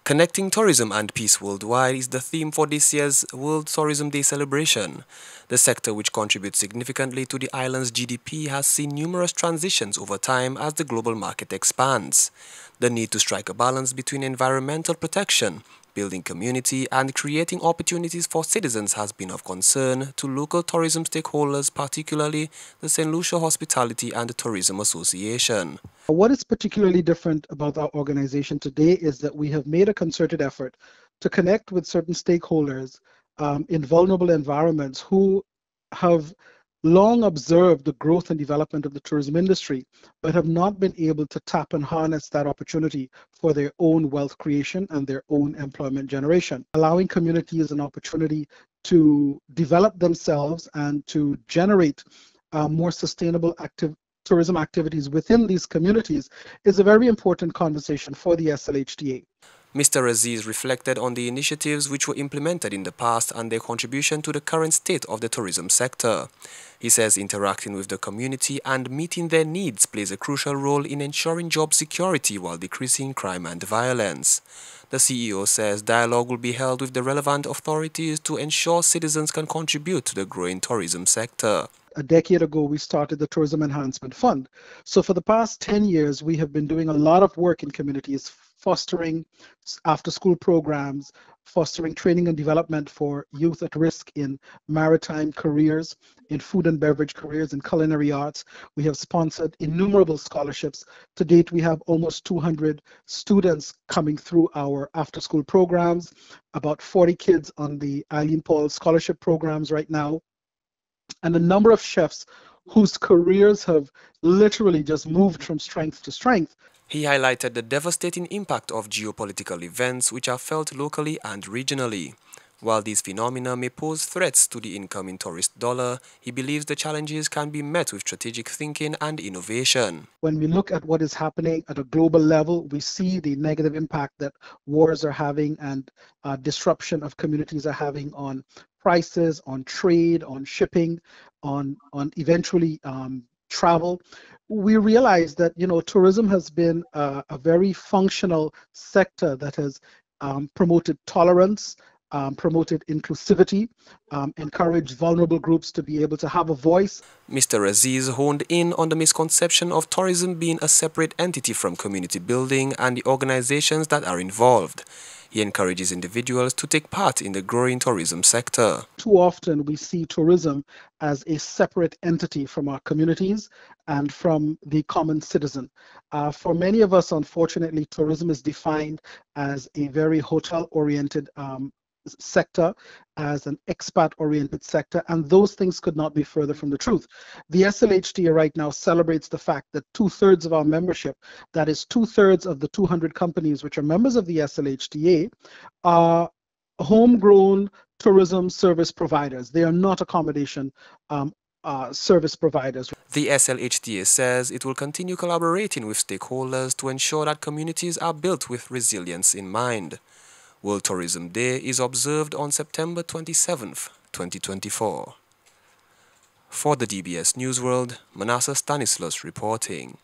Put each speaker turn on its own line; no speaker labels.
Connecting tourism and peace worldwide is the theme for this year's World Tourism Day celebration. The sector, which contributes significantly to the island's GDP, has seen numerous transitions over time as the global market expands. The need to strike a balance between environmental protection, building community, and creating opportunities for citizens has been of concern to local tourism stakeholders, particularly the St. Lucia Hospitality and Tourism Association.
What is particularly different about our organization today is that we have made a concerted effort to connect with certain stakeholders in vulnerable environments who have long observed the growth and development of the tourism industry, but have not been able to tap and harness that opportunity for their own wealth creation and their own employment generation, allowing communities an opportunity to develop themselves and to generate more sustainable tourism activities within these communities is a very important conversation for the SLHTA.
Mr. Aziz reflected on the initiatives which were implemented in the past and their contribution to the current state of the tourism sector. He says interacting with the community and meeting their needs plays a crucial role in ensuring job security while decreasing crime and violence. The CEO says dialogue will be held with the relevant authorities to ensure citizens can contribute to the growing tourism sector.
A decade ago, we started the Tourism Enhancement Fund. So for the past 10 years, we have been doing a lot of work in communities, fostering after-school programs, fostering training and development for youth at risk in maritime careers, in food and beverage careers, in culinary arts. We have sponsored innumerable scholarships. To date, we have almost 200 students coming through our after-school programs, about 40 kids on the Eileen Paul scholarship programs right now, and a number of chefs whose careers have literally just moved from strength to strength.
He highlighted the devastating impact of geopolitical events which are felt locally and regionally. While these phenomena may pose threats to the incoming tourist dollar, he believes the challenges can be met with strategic thinking and innovation.
When we look at what is happening at a global level, we see the negative impact that wars are having and disruption of communities are having on prices, on trade, on shipping, on eventually travel. We realize that tourism has been a very functional sector that has promoted tolerance, promoted inclusivity, encouraged vulnerable groups to be able to have a voice.
Mr. Aziz honed in on the misconception of tourism being a separate entity from community building and the organizations that are involved. He encourages individuals to take part in the growing tourism sector.
Too often we see tourism as a separate entity from our communities and from the common citizen. For many of us, unfortunately, tourism is defined as a very hotel-oriented sector, as an expat-oriented sector, and those things could not be further from the truth. The SLHTA right now celebrates the fact that 2/3 of our membership, that is 2/3 of the 200 companies which are members of the SLHTA, are homegrown tourism service providers. They are not accommodation service providers.
The SLHTA says it will continue collaborating with stakeholders to ensure that communities are built with resilience in mind. World Tourism Day is observed on September 27th, 2024. For the DBS Newsworld, Manasseh Stanislas reporting.